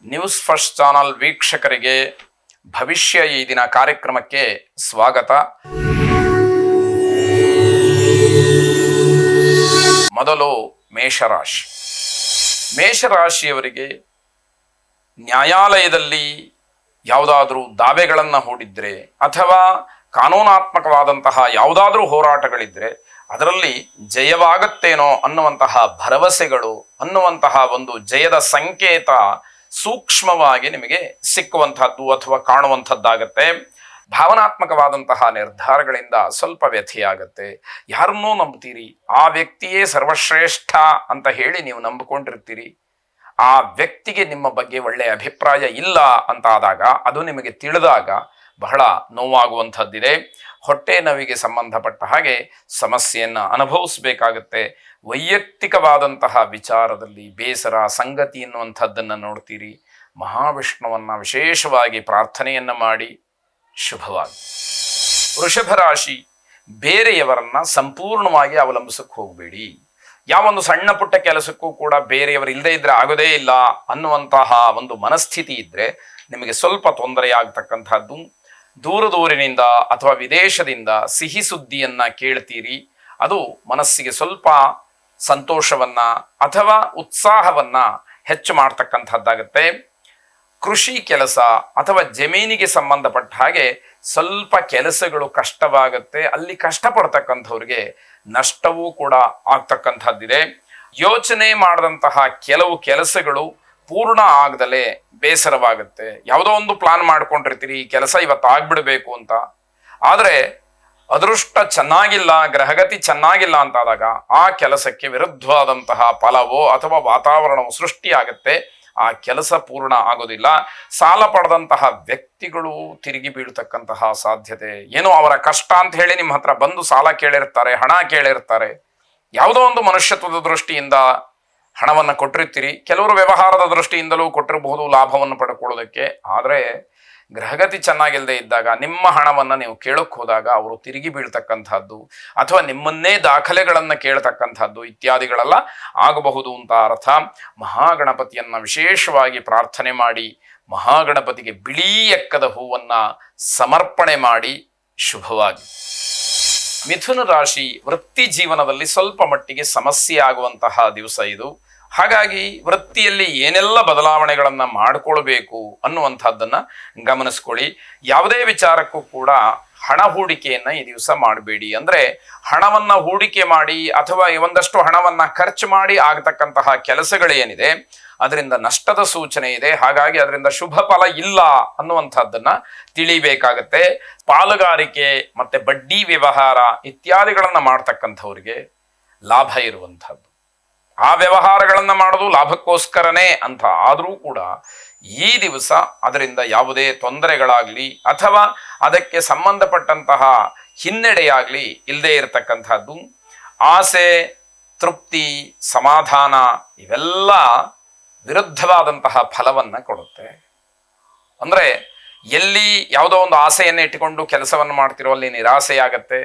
News first channel ವೀಕ್ಷಕರಿಗೆ ಭವಿಷ್ಯ ಈ ದಿನ ಕಾರ್ಯಕ್ರಮಕ್ಕೆ ಸ್ವಾಗತ. ಮೊದಲು ಮೇಷರಾಶಿ. ಮೇಷರಾಶಿಯವರಿಗೆ ನ್ಯಾಯಾಲಯದಲ್ಲಿ ಯಾವುದಾದ್ರೂ ದಾವೆಗಳನ್ನು ಹೂಡಿದ್ರೆ ಅಥವಾ ಕಾನೂನಾತ್ಮಕವಾದಂತಹ ಯಾವುದಾದ್ರೂ ಹೋರಾಟಗಳಿದ್ರೆ ಅದರಲ್ಲಿ ಜಯವಾಗತ್ತೇನೋ ಅನ್ನುವಂತಹ ಭರವಸೆಗಳು, ಅನ್ನುವಂತಹ ಒಂದು ಜಯದ ಸಂಕೇತ ಸೂಕ್ಷ್ಮವಾಗಿ ನಿಮಗೆ ಸಿಕ್ಕುವಂತಹದ್ದು ಅಥವಾ ಕಾಣುವಂಥದ್ದಾಗತ್ತೆ. ಭಾವನಾತ್ಮಕವಾದಂತಹ ನಿರ್ಧಾರಗಳಿಂದ ಸ್ವಲ್ಪ ವ್ಯಥೆಯಾಗತ್ತೆ. ಯಾರನ್ನೋ ನಂಬ್ತೀರಿ, ಆ ವ್ಯಕ್ತಿಯೇ ಸರ್ವಶ್ರೇಷ್ಠ ಅಂತ ಹೇಳಿ ನೀವು ನಂಬಿಕೊಂಡಿರ್ತೀರಿ. ಆ ವ್ಯಕ್ತಿಗೆ ನಿಮ್ಮ ಬಗ್ಗೆ ಒಳ್ಳೆಯ ಅಭಿಪ್ರಾಯ ಇಲ್ಲ ಅಂತ ಆದಾಗ, ಅದು ನಿಮಗೆ ತಿಳಿದಾಗ ಬಹಳ ನೋವಾಗುವಂಥದ್ದಿದೆ. ಹೊಟ್ಟೆ ನೋವಿಗೆ ಸಂಬಂಧಪಟ್ಟ ಹಾಗೆ ಸಮಸ್ಯೆಯನ್ನು ಅನುಭವಿಸಬೇಕಾಗತ್ತೆ. ವೈಯಕ್ತಿಕವಾದಂತಹ ವಿಚಾರದಲ್ಲಿ ಬೇಸರ, ಸಂಗತಿ ಎನ್ನುವಂಥದ್ದನ್ನು ನೋಡ್ತೀರಿ. ಮಹಾವಿಷ್ಣುವನ್ನು ವಿಶೇಷವಾಗಿ ಪ್ರಾರ್ಥನೆಯನ್ನು ಮಾಡಿ ಶುಭವಾಗಿ. ವೃಷಭ ರಾಶಿ. ಬೇರೆಯವರನ್ನ ಸಂಪೂರ್ಣವಾಗಿ ಅವಲಂಬಿಸಕ್ಕೆ ಹೋಗಬೇಡಿ. ಯಾವೊಂದು ಸಣ್ಣ ಪುಟ್ಟ ಕೆಲಸಕ್ಕೂ ಕೂಡ ಬೇರೆಯವರು ಇಲ್ಲದೇ ಇದ್ರೆ ಆಗೋದೇ ಇಲ್ಲ ಅನ್ನುವಂತಹ ಒಂದು ಮನಸ್ಥಿತಿ ಇದ್ದರೆ ನಿಮಗೆ ಸ್ವಲ್ಪ ತೊಂದರೆಯಾಗತಕ್ಕಂಥದ್ದು. ದೂರದೂರಿನಿಂದ ಅಥವಾ ವಿದೇಶದಿಂದ ಸಿಹಿ ಸುದ್ದಿಯನ್ನು ಕೇಳ್ತೀರಿ. ಅದು ಮನಸ್ಸಿಗೆ ಸ್ವಲ್ಪ ಸಂತೋಷವನ್ನು ಅಥವಾ ಉತ್ಸಾಹವನ್ನು ಹೆಚ್ಚು ಮಾಡ್ತಕ್ಕಂಥದ್ದಾಗತ್ತೆ. ಕೃಷಿ ಕೆಲಸ ಅಥವಾ ಜಮೀನಿಗೆ ಸಂಬಂಧಪಟ್ಟ ಹಾಗೆ ಸ್ವಲ್ಪ ಕೆಲಸಗಳು ಕಷ್ಟವಾಗುತ್ತೆ. ಅಲ್ಲಿ ಕಷ್ಟಪಡ್ತಕ್ಕಂಥವ್ರಿಗೆ ನಷ್ಟವೂ ಕೂಡ ಆಗ್ತಕ್ಕಂಥದ್ದಿದೆ. ಯೋಚನೆ ಮಾಡಿದಂತಹ ಕೆಲವು ಕೆಲಸಗಳು ಪೂರ್ಣ ಆಗದಲೇ ಬೇಸರವಾಗುತ್ತೆ. ಯಾವುದೋ ಒಂದು ಪ್ಲಾನ್ ಮಾಡ್ಕೊಂಡಿರ್ತೀರಿ, ಈ ಕೆಲಸ ಇವತ್ತು ಆಗ್ಬಿಡ್ಬೇಕು ಅಂತ, ಆದರೆ ಅದೃಷ್ಟ ಚೆನ್ನಾಗಿಲ್ಲ, ಗ್ರಹಗತಿ ಚೆನ್ನಾಗಿಲ್ಲ ಅಂತಾದಾಗ ಆ ಕೆಲಸಕ್ಕೆ ವಿರುದ್ಧವಾದಂತಹ ಫಲವೋ ಅಥವಾ ವಾತಾವರಣವೋ ಸೃಷ್ಟಿಯಾಗುತ್ತೆ. ಆ ಕೆಲಸ ಪೂರ್ಣ ಆಗೋದಿಲ್ಲ. ಸಾಲ ಪಡೆದಂತಹ ವ್ಯಕ್ತಿಗಳು ತಿರುಗಿ ಬೀಳ್ತಕ್ಕಂತಹ ಸಾಧ್ಯತೆ. ಏನೋ ಅವರ ಕಷ್ಟ ಅಂತ ಹೇಳಿ ನಿಮ್ಮ ಹತ್ರ ಬಂದು ಸಾಲ ಕೇಳಿರ್ತಾರೆ, ಹಣ ಕೇಳಿರ್ತಾರೆ. ಯಾವುದೋ ಒಂದು ಮನುಷ್ಯತ್ವದ ದೃಷ್ಟಿಯಿಂದ ಹಣವನ್ನು ಕೊಟ್ಟಿರ್ತೀರಿ. ಕೆಲವರು ವ್ಯವಹಾರದ ದೃಷ್ಟಿಯಿಂದಲೂ ಕೊಟ್ಟಿರಬಹುದು ಲಾಭವನ್ನು ಪಡ್ಕೊಳ್ಳೋದಕ್ಕೆ. ಆದರೆ ಗ್ರಹಗತಿ ಚೆನ್ನಾಗಿಲ್ಲದೆ ಇದ್ದಾಗ ನಿಮ್ಮ ಹಣವನ್ನು ನೀವು ಕೇಳಕ್ಕೆ ಹೋದಾಗ ಅವರು ತಿರುಗಿ ಬೀಳ್ತಕ್ಕಂಥದ್ದು ಅಥವಾ ನಿಮ್ಮನ್ನೇ ದಾಖಲೆಗಳನ್ನು ಕೇಳ್ತಕ್ಕಂಥದ್ದು ಇತ್ಯಾದಿಗಳೆಲ್ಲ ಆಗಬಹುದು ಅಂತ ಅರ್ಥ. ಮಹಾಗಣಪತಿಯನ್ನು ವಿಶೇಷವಾಗಿ ಪ್ರಾರ್ಥನೆ ಮಾಡಿ ಮಹಾಗಣಪತಿಗೆ ಬಿಳಿ ಎಕ್ಕದ ಹೂವನ್ನು ಸಮರ್ಪಣೆ ಮಾಡಿ ಶುಭವಾಗಿ. ಮಿಥುನ ರಾಶಿ. ವೃತ್ತಿ ಜೀವನದಲ್ಲಿ ಸ್ವಲ್ಪ ಮಟ್ಟಿಗೆ ಸಮಸ್ಯೆ ಆಗುವಂತಹ ದಿವಸ ಇದು. ಹಾಗಾಗಿ ವೃತ್ತಿಯಲ್ಲಿ ಏನೆಲ್ಲ ಬದಲಾವಣೆಗಳನ್ನು ಮಾಡಿಕೊಳ್ಬೇಕು ಅನ್ನುವಂಥದ್ದನ್ನು ಗಮನಿಸ್ಕೊಳ್ಳಿ. ಯಾವುದೇ ವಿಚಾರಕ್ಕೂ ಕೂಡ ಹಣ ಹೂಡಿಕೆಯನ್ನು ಈ ದಿವಸ ಮಾಡಬೇಡಿ. ಅಂದರೆ ಹಣವನ್ನು ಹೂಡಿಕೆ ಮಾಡಿ ಅಥವಾ ಒಂದಷ್ಟು ಹಣವನ್ನು ಖರ್ಚು ಮಾಡಿ ಆಗತಕ್ಕಂತಹ ಕೆಲಸಗಳೇನಿದೆ ಅದರಿಂದ ನಷ್ಟದ ಸೂಚನೆ ಇದೆ. ಹಾಗಾಗಿ ಅದರಿಂದ ಶುಭ ಫಲ ಇಲ್ಲ ಅನ್ನುವಂಥದ್ದನ್ನು ತಿಳಿಬೇಕಾಗತ್ತೆ. ಪಾಲುಗಾರಿಕೆ ಮತ್ತು ಬಡ್ಡಿ ವ್ಯವಹಾರ ಇತ್ಯಾದಿಗಳನ್ನು ಮಾಡ್ತಕ್ಕಂಥವ್ರಿಗೆ ಲಾಭ ಇರುವಂಥದ್ದು. ಆ ವ್ಯವಹಾರಗಳನ್ನು ಮಾಡೋದು ಲಾಭಕ್ಕೋಸ್ಕರನೇ ಅಂತ ಆದರೂ ಕೂಡ ಈ ದಿವಸ ಅದರಿಂದ ಯಾವುದೇ ತೊಂದರೆಗಳಾಗಲಿ ಅಥವಾ ಅದಕ್ಕೆ ಸಂಬಂಧಪಟ್ಟಂತಹ ಹಿನ್ನಡೆಯಾಗಲಿ ಇಲ್ಲದೇ ಇರತಕ್ಕಂಥದ್ದು. ಆಸೆ, ತೃಪ್ತಿ, ಸಮಾಧಾನ ಇವೆಲ್ಲ ವಿರುದ್ಧವಾದಂತಹ ಫಲವನ್ನು ಕೊಡುತ್ತೆ. ಅಂದರೆ ಎಲ್ಲಿ ಯಾವುದೋ ಒಂದು ಆಸೆಯನ್ನು ಇಟ್ಟುಕೊಂಡು ಕೆಲಸವನ್ನು ಮಾಡ್ತಿರೋ ಅಲ್ಲಿ ನಿರಾಸೆಯಾಗತ್ತೆ.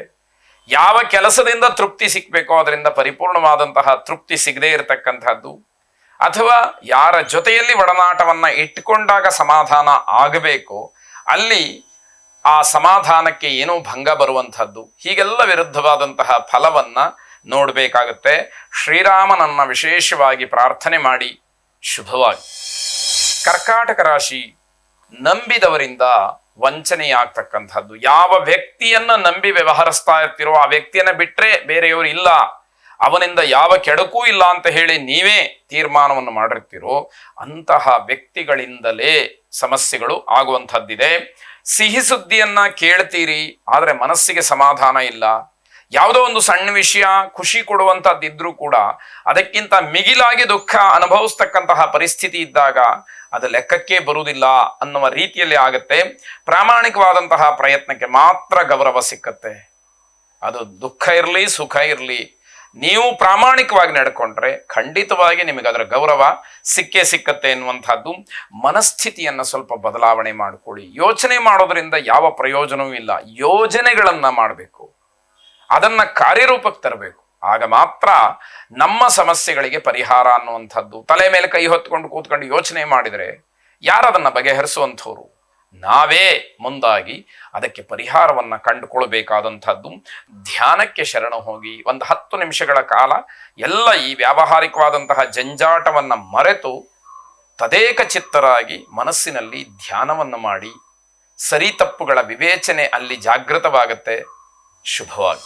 ಯಾವ ಕೆಲಸದಿಂದ ತೃಪ್ತಿ ಸಿಕ್ಕಬೇಕೋ ಅದರಿಂದ ಪರಿಪೂರ್ಣವಾದಂತಹ ತೃಪ್ತಿ ಸಿಗದೇ ಇರತಕ್ಕಂಥದ್ದು. ಅಥವಾ ಯಾರ ಜೊತೆಯಲ್ಲಿ ಒಡನಾಟವನ್ನು ಇಟ್ಟುಕೊಂಡಾಗ ಸಮಾಧಾನ ಆಗಬೇಕೋ ಅಲ್ಲಿ ಆ ಸಮಾಧಾನಕ್ಕೆ ಏನೋ ಭಂಗ ಬರುವಂಥದ್ದು. ಹೀಗೆಲ್ಲ ವಿರುದ್ಧವಾದಂತಹ ಫಲವನ್ನು ನೋಡಬೇಕಾಗತ್ತೆ. ಶ್ರೀರಾಮನನ್ನು ವಿಶೇಷವಾಗಿ ಪ್ರಾರ್ಥನೆ ಮಾಡಿ ಶುಭವಾಗಿ. ಕರ್ಕಾಟಕ ರಾಶಿ. ನಂಬಿದವರಿಂದ ವಂಚನೆಯಾಗ್ತಕ್ಕಂಥದ್ದು. ಯಾವ ವ್ಯಕ್ತಿಯನ್ನ ನಂಬಿ ವ್ಯವಹರಿಸ್ತಾ ಇರ್ತೀರೋ ಆ ವ್ಯಕ್ತಿಯನ್ನ ಬಿಟ್ಟರೆ ಬೇರೆಯವರು ಇಲ್ಲ, ಅವನಿಂದ ಯಾವ ಕೆಡಕೂ ಇಲ್ಲ ಅಂತ ಹೇಳಿ ನೀವೇ ತೀರ್ಮಾನವನ್ನು ಮಾಡಿರ್ತೀರೋ ಅಂತಹ ವ್ಯಕ್ತಿಗಳಿಂದಲೇ ಸಮಸ್ಯೆಗಳು ಆಗುವಂಥದ್ದಿದೆ. ಸಿಹಿ ಸುದ್ದಿಯನ್ನ ಕೇಳ್ತೀರಿ, ಆದರೆ ಮನಸ್ಸಿಗೆ ಸಮಾಧಾನ ಇಲ್ಲ. ಯಾವುದೋ ಒಂದು ಸಣ್ಣ ವಿಷಯ ಖುಷಿ ಕೊಡುವಂಥದ್ದಿದ್ರೂ ಕೂಡ ಅದಕ್ಕಿಂತ ಮಿಗಿಲಾಗಿ ದುಃಖ ಅನುಭವಿಸ್ತಕ್ಕಂತಹ ಪರಿಸ್ಥಿತಿ ಇದ್ದಾಗ ಅದು ಲೆಕ್ಕಕ್ಕೆ ಬರುವುದಿಲ್ಲ ಅನ್ನುವ ರೀತಿಯಲ್ಲಿ ಆಗುತ್ತೆ. ಪ್ರಾಮಾಣಿಕವಾದಂತಹ ಪ್ರಯತ್ನಕ್ಕೆ ಮಾತ್ರ ಗೌರವ ಸಿಕ್ಕತ್ತೆ. ಅದು ದುಃಖ ಇರಲಿ ಸುಖ ಇರಲಿ, ನೀವು ಪ್ರಾಮಾಣಿಕವಾಗಿ ನಡ್ಕೊಂಡ್ರೆ ಖಂಡಿತವಾಗಿ ನಿಮಗೆ ಅದರ ಗೌರವ ಸಿಕ್ಕೇ ಸಿಕ್ಕತ್ತೆ ಎನ್ನುವಂಥದ್ದು. ಮನಸ್ಥಿತಿಯನ್ನು ಸ್ವಲ್ಪ ಬದಲಾವಣೆ ಮಾಡಿಕೊಳ್ಳಿ. ಯೋಚನೆ ಮಾಡೋದ್ರಿಂದ ಯಾವ ಪ್ರಯೋಜನವೂ ಇಲ್ಲ. ಯೋಜನೆಗಳನ್ನು ಮಾಡಬೇಕು, ಅದನ್ನು ಕಾರ್ಯರೂಪಕ್ಕೆ ತರಬೇಕು. ಆಗ ಮಾತ್ರ ನಮ್ಮ ಸಮಸ್ಯೆಗಳಿಗೆ ಪರಿಹಾರ ಅನ್ನುವಂಥದ್ದು. ತಲೆ ಮೇಲೆ ಕೈ ಹೊತ್ಕೊಂಡು ಕೂತ್ಕೊಂಡು ಯೋಚನೆ ಮಾಡಿದರೆ ಯಾರದನ್ನು ಬಗೆಹರಿಸುವಂಥವ್ರು? ನಾವೇ ಮುಂದಾಗಿ ಅದಕ್ಕೆ ಪರಿಹಾರವನ್ನು ಕಂಡುಕೊಳ್ಬೇಕಾದಂಥದ್ದು. ಧ್ಯಾನಕ್ಕೆ ಶರಣ ಹೋಗಿ ಒಂದು 10 ನಿಮಿಷಗಳ ಕಾಲ ಎಲ್ಲ ಈ ವ್ಯಾವಹಾರಿಕವಾದಂತಹ ಜಂಜಾಟವನ್ನು ಮರೆತು ತದೇಕ ಚಿತ್ತರಾಗಿ ಮನಸ್ಸಿನಲ್ಲಿ ಧ್ಯಾನವನ್ನು ಮಾಡಿ ಸರಿ ತಪ್ಪುಗಳ ವಿವೇಚನೆ ಅಲ್ಲಿ ಜಾಗೃತವಾಗುತ್ತೆ. ಶುಭವಾಗಿ.